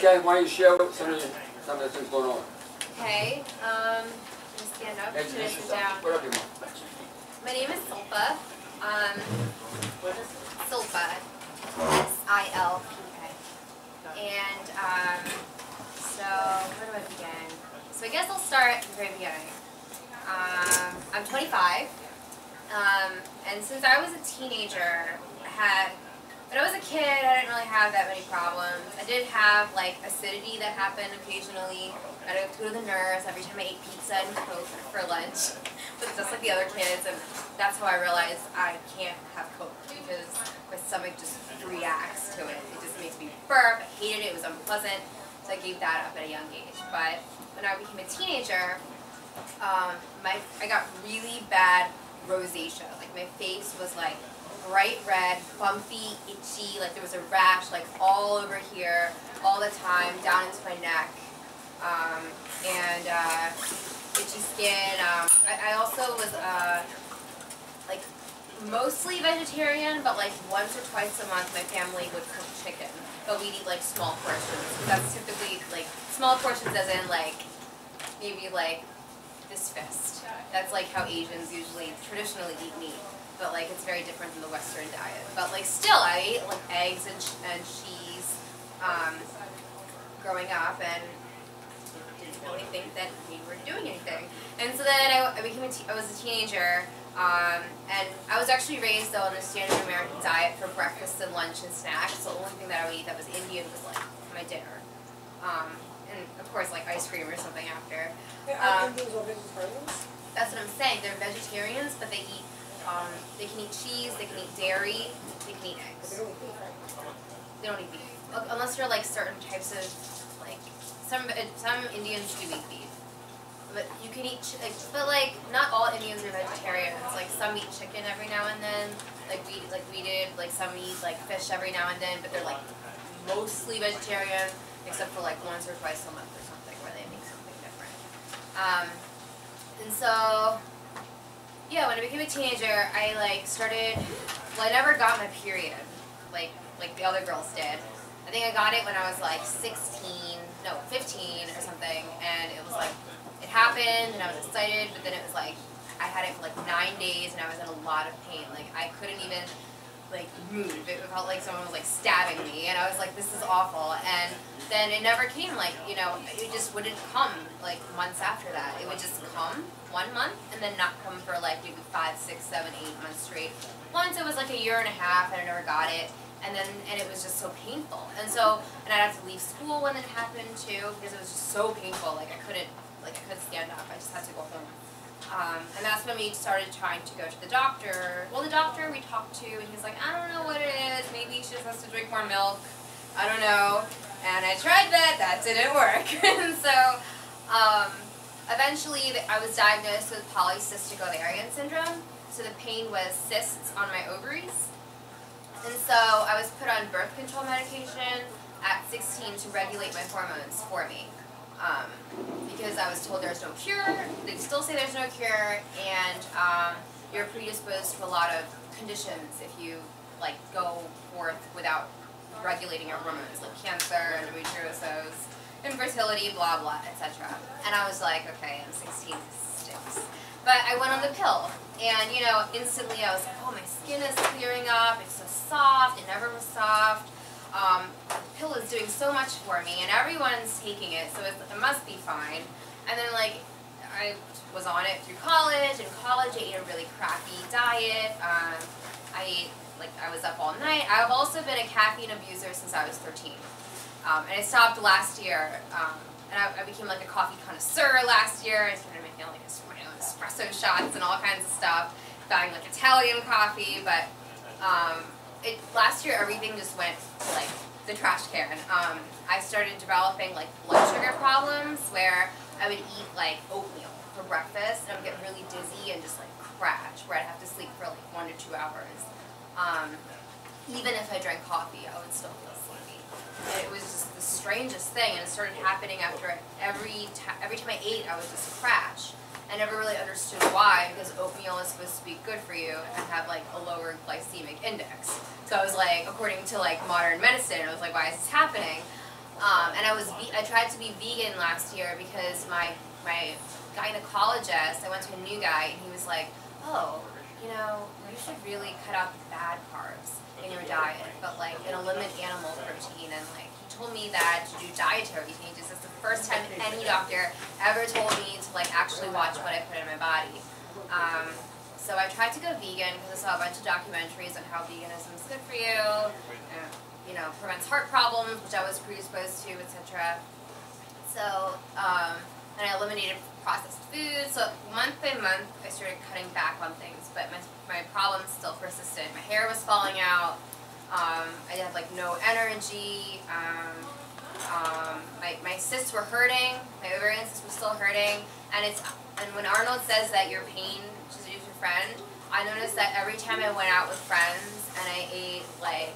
Okay, why don't you share some of the things going on? Okay, just stand up, Introduce sit yourself. down. Whatever you want. My name is Silpa. Silpa. S-I-L-P-A. And, so, where do I begin? So I guess I'll start at the very beginning. I'm 25. And since I was a teenager, when I was a kid, I didn't really have that many problems. I did have, like, acidity that happened occasionally. I had to go to the nurse every time I ate pizza and Coke for lunch, but just like the other kids, and that's how I realized I can't have Coke because my stomach just reacts to it. It just makes me burp. I hated it. It was unpleasant, so I gave that up at a young age. But when I became a teenager, I got really bad rosacea. Like, my face was like bright red, bumpy, itchy, like there was a rash like all over here all the time, down into my neck, and itchy skin. I also was like mostly vegetarian, but like once or twice a month my family would cook chicken, but we'd eat like small portions. That's typically like small portions as in like maybe like this fist. That's like how Asians usually traditionally eat meat. But like it's very different than the Western diet. But like still, I ate like eggs and cheese growing up, and didn't really think that we were doing anything. And so then I was a teenager, and I was actually raised though on the standard American diet for breakfast and lunch and snacks. So the only thing that I would eat that was Indian was like my dinner, and of course like ice cream or something after. Are Indians all vegetarians? That's what I'm saying. They're vegetarians, but they eat. They can eat cheese, they can eat dairy, they can eat eggs. They don't eat beef, right? They don't eat beef. Unless they're like certain types of, like, some Indians do eat beef. But you can eat, but like, not all Indians are vegetarians. Like, some eat chicken every now and then, like we did, like some eat like fish every now and then, but they're like mostly vegetarian, except for like once or twice a month or something where they make something different. And so, yeah, when I became a teenager, I like started, well, I never got my period, like the other girls did. I think I got it when I was like 15 or something, and it was like, it happened, and I was excited, but then it was like, I had it for like 9 days, and I was in a lot of pain. Like, I couldn't even, like, move. It felt like someone was like stabbing me, and I was like, this is awful. And then it never came, like, you know, it just wouldn't come like months after that. It would just come 1 month and then not come for like maybe 5, 6, 7, 8 months straight. Once it was like a year and a half and I never got it, and it was just so painful. And I'd have to leave school when it happened too, because it was just so painful. Like I couldn't stand up. I just had to go home. And that's when we started trying to go to the doctor. Well, the doctor we talked to, and he's like, I don't know what it is. Maybe she just has to drink more milk. I don't know. And I tried that. That didn't work. And so eventually I was diagnosed with Polycystic Ovarian syndrome. So the pain was cysts on my ovaries. And so I was put on birth control medication at 16 to regulate my hormones for me. Because I was told there's no cure, they still say there's no cure, and you're predisposed to a lot of conditions if you like go forth without regulating your hormones, like cancer, endometriosis, infertility, blah blah, etc. And I was like, okay, I'm 16, this stinks. But I went on the pill, and you know, instantly I was like, oh, my skin is clearing up, it's so soft, it never was soft. The pill is doing so much for me, and everyone's taking it, so it must be fine. And then, like, I was on it through college. In college, I ate a really crappy diet. I was up all night. I've also been a caffeine abuser since I was 13. And I stopped last year. And I became, like, a coffee connoisseur last year. I started making, like, my own espresso shots and all kinds of stuff. Buying, like, Italian coffee, but last year everything just went to like the trash can. I started developing like blood sugar problems where I would eat like oatmeal for breakfast and I would get really dizzy and just like crash, where I'd have to sleep for like 1 to 2 hours. Even if I drank coffee, I would still feel sleepy. And it was just the strangest thing, and it started happening after every time I ate, I would just crash. I never really understood why, because oatmeal is supposed to be good for you and have like a lower glycemic index. So I was like, according to like modern medicine, I was like, why is this happening? And I tried to be vegan last year because my gynecologist, I went to a new guy and he was like, oh, you know, you should really cut out the bad carbs in your diet, but like and eliminate animal protein. And like he told me that to do dietary changes. It's the first time any doctor ever told me to like actually watch what I put in my body. So I tried to go vegan because I saw a bunch of documentaries on how veganism is good for you, and, you know, prevents heart problems, which I was predisposed to, etc. So, and I eliminated processed foods. So month by month, I started cutting back on things, but my problems still persisted. My hair was falling out. I had like no energy. My cysts were hurting. My ovarian cysts were still hurting. And when Arnold says that your pain is your friend, I noticed that every time I went out with friends and I ate like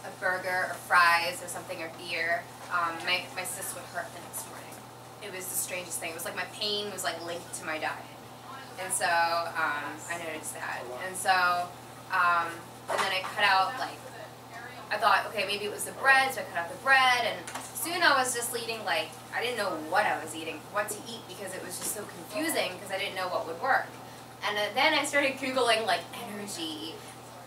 a burger or fries or something or beer, my cysts would hurt the next morning. It was the strangest thing. It was like my pain was like linked to my diet. And so I noticed that. And so, and then I cut out like, I thought, okay, maybe it was the bread, so I cut out the bread, and soon I was just eating like, I didn't know what I was eating, what to eat, because it was just so confusing because I didn't know what would work. And then I started Googling like energy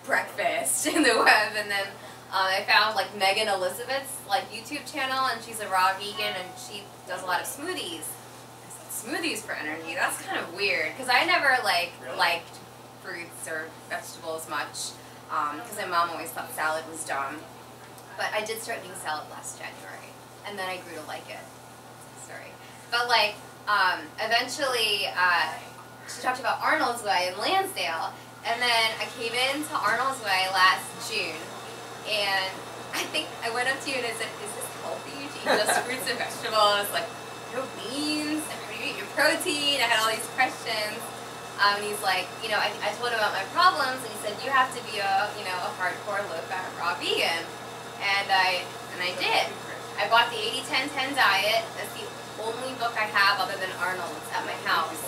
breakfast in the web, and then I found like Megan Elizabeth's like YouTube channel, and she's a raw vegan, and she does a lot of smoothies. I said, smoothies for energy? That's kind of weird, because I never like liked fruits or vegetables much, because my mom always thought salad was dumb. But I did start eating salad last January, and then I grew to like it. Sorry. But like, eventually, she talked about Arnold's Way in Lansdale, and then I came into Arnold's Way last June, and I think I went up to you and I said, is this healthy to eat just fruits and vegetables? Like, no beans? And how do you eat your protein? I had all these questions. And he's like, you know, I told him about my problems, and he said, you have to be a, you know, a hardcore low-fat raw vegan. And I did. I bought the 80-10-10 diet. That's the only book I have other than Arnold's at my house.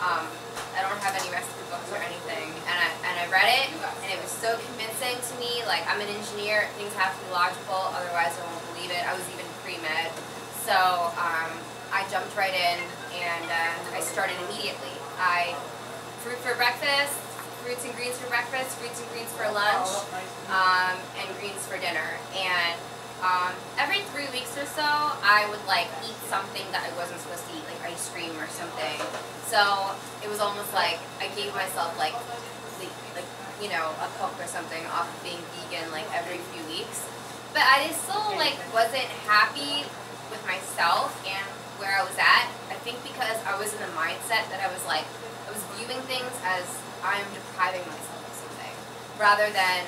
I don't have any recipe books or anything. And I read it, and it was so convincing to me. Like, I'm an engineer, things have to be logical, otherwise I won't believe it. I was even pre-med. So I jumped right in, and I started immediately. Fruit for breakfast, fruits and greens for breakfast, fruits and greens for lunch, and greens for dinner. And every 3 weeks or so, I would like eat something that I wasn't supposed to eat, like ice cream or something. So it was almost like I gave myself like you know, a Coke or something off of being vegan like every few weeks. But I still like wasn't happy with myself and where I was at. I think because I was in the mindset that I was viewing things as I'm depriving myself of something, rather than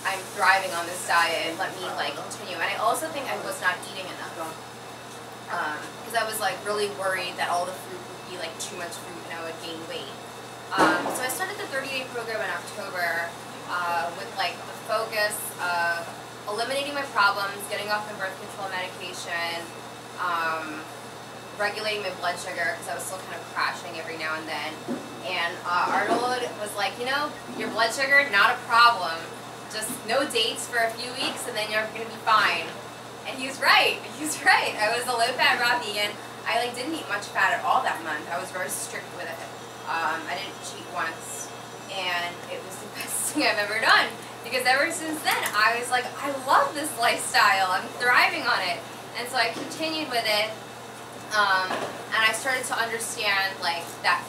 I'm thriving on this diet, let me like continue. And I also think I was not eating enough, because I was like really worried that all the fruit would be like too much fruit and I would gain weight. So I started the 30-day program in October with like the focus of eliminating my problems, getting off my birth control medication, regulating my blood sugar because I was still kind of crashing every now and then. And Arnold was like, you know, your blood sugar, not a problem. Just no dates for a few weeks and then you're going to be fine. And he was right. He was right. I was a low-fat raw vegan. I like didn't eat much fat at all that month. I was very strict with it. I didn't cheat once. And it was the best thing I've ever done. Because ever since then, I was like, I love this lifestyle. I'm thriving on it. And so I continued with it. And I started to understand like that,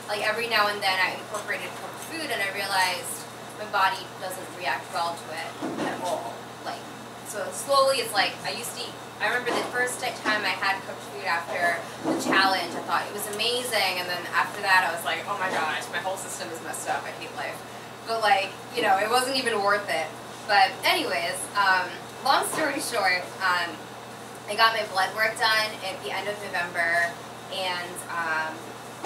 like every now and then I incorporated cooked food, and I realized my body doesn't react well to it at all. Like, so slowly it's like I used to eat. I remember the first time I had cooked food after the challenge, I thought it was amazing, and then after that I was like, oh my gosh, my whole system is messed up. I hate life. But like, you know, it wasn't even worth it. But anyways, long story short, I got my blood work done at the end of November, and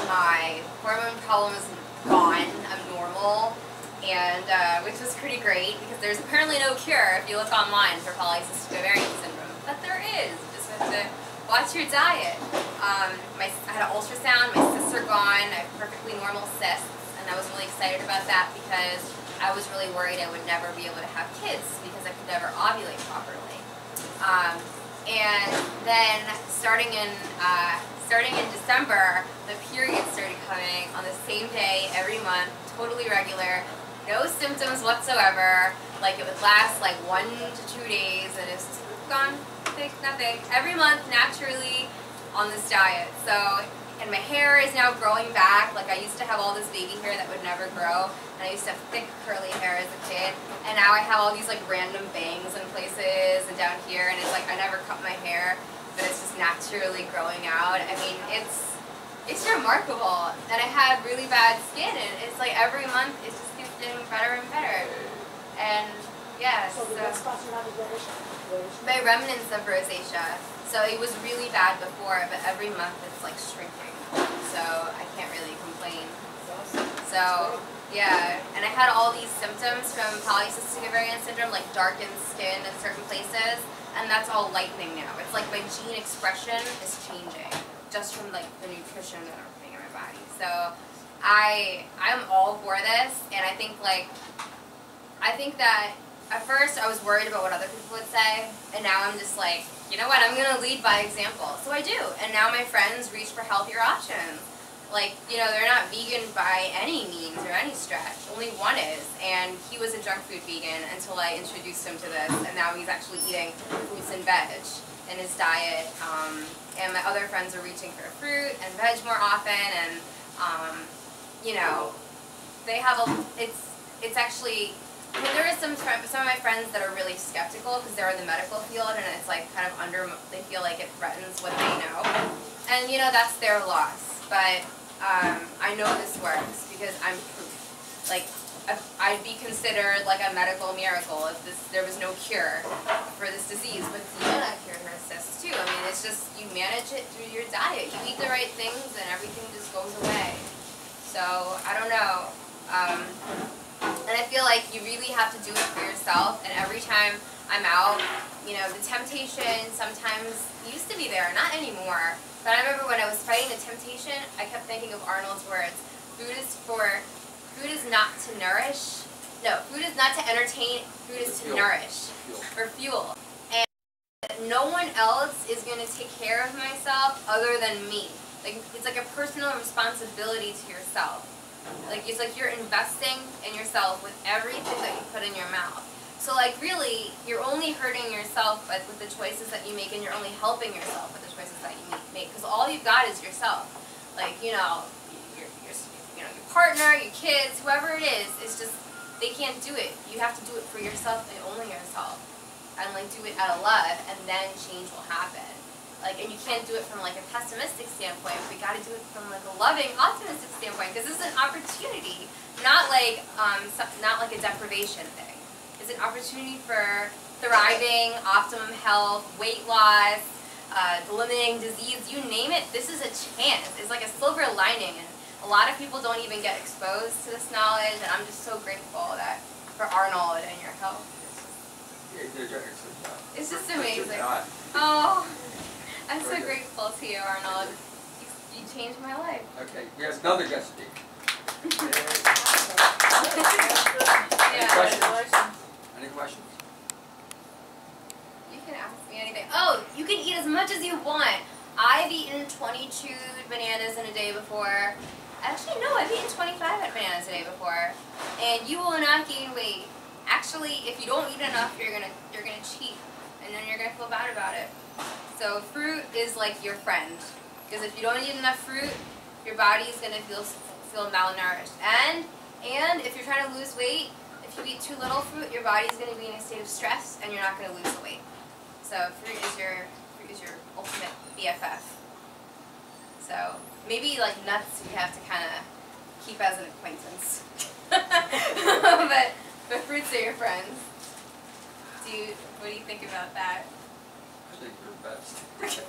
my hormone problem is gone. I'm normal, and which was pretty great because there's apparently no cure if you look online for polycystic ovarian syndrome. But there is. You just have to watch your diet. I had an ultrasound. My cysts are gone. I have perfectly normal cysts, and I was really excited about that because I was really worried I would never be able to have kids because I could never ovulate properly. And then starting in December, the period started coming on the same day every month, totally regular, no symptoms whatsoever. Like it would last like 1 to 2 days and it's gone, nothing. Every month naturally on this diet. So, and my hair is now growing back. Like I used to have all this baby hair that would never grow. And I used to have thick curly hair as a kid. And now I have all these like random bangs in places and down here. And it's like I never cut my hair, but it's just naturally growing out. I mean, it's remarkable. And I had really bad skin, and it's like every month it just keeps getting better and better. And yeah, So the red spots you have is rosacea? my remnants of rosacea. So it was really bad before, but every month it's like shrinking. So I can't really complain. So yeah, and I had all these symptoms from polycystic ovarian syndrome, like darkened skin in certain places, and that's all lightening now. It's like my gene expression is changing just from like the nutrition that I'm putting in my body. So I'm all for this, and I think that at first I was worried about what other people would say, and now I'm just like, you know what, I'm going to lead by example. So I do, and now my friends reach for healthier options. Like, you know, they're not vegan by any means or any stretch. Only one is, and he was a junk food vegan until I introduced him to this, and now he's actually eating fruits and veg in his diet. And my other friends are reaching for fruit and veg more often, and you know, they have it's actually, I mean, there are some of my friends that are really skeptical because they're in the medical field, and it's like kind of they feel like it threatens what they know, and you know, that's their loss. But I know this works because I'm proof. Like, I'd be considered like a medical miracle if there was no cure for this disease. But Deanna cured her cysts too. I mean, it's just you manage it through your diet. You eat the right things, and everything just goes away. So I don't know. And I feel like you really have to do it for yourself. And every time I'm out, you know, the temptation sometimes used to be there, not anymore. But I remember when I was fighting the temptation, I kept thinking of Arnold's words. Food is not to nourish. No, food is not to entertain. Food is to nourish. For fuel. And no one else is going to take care of myself other than me. Like, it's like a personal responsibility to yourself. Like, it's like you're investing in yourself with everything that you put in your mouth. So like really, you're only hurting yourself with the choices that you make, and you're only helping yourself with the choices that you make. Because all you've got is yourself. Like, you know, your partner, your kids, whoever it is, it's just, they can't do it. You have to do it for yourself and only yourself. And like do it out of love, and then change will happen. Like, and you can't do it from like a pessimistic standpoint, but you got to do it from like a loving, optimistic standpoint. Because this is an opportunity, not like a deprivation thing. It's an opportunity for thriving, optimum health, weight loss, eliminating disease, you name it. This is a chance. It's like a silver lining, and a lot of people don't even get exposed to this knowledge, and I'm just so grateful that for Arnold and your help. It's just amazing. Oh, I'm so grateful to you, Arnold. You changed my life. Okay, yes, another guest speaker. Yeah. Any questions? You can ask me anything. Oh, you can eat as much as you want. I've eaten 22 bananas in a day before. Actually, no, I've eaten 25 bananas a day before. And you will not gain weight. Actually, if you don't eat enough, you're gonna cheat, and then you're gonna feel bad about it. So fruit is like your friend, because if you don't eat enough fruit, your body is gonna feel malnourished. And if you're trying to lose weight, if you eat too little fruit, your body's going to be in a state of stress, and you're not going to lose the weight. So fruit is your ultimate BFF. So maybe like nuts you have to kind of keep as an acquaintance. but fruits are your friends. What do you think about that? I think you're the best.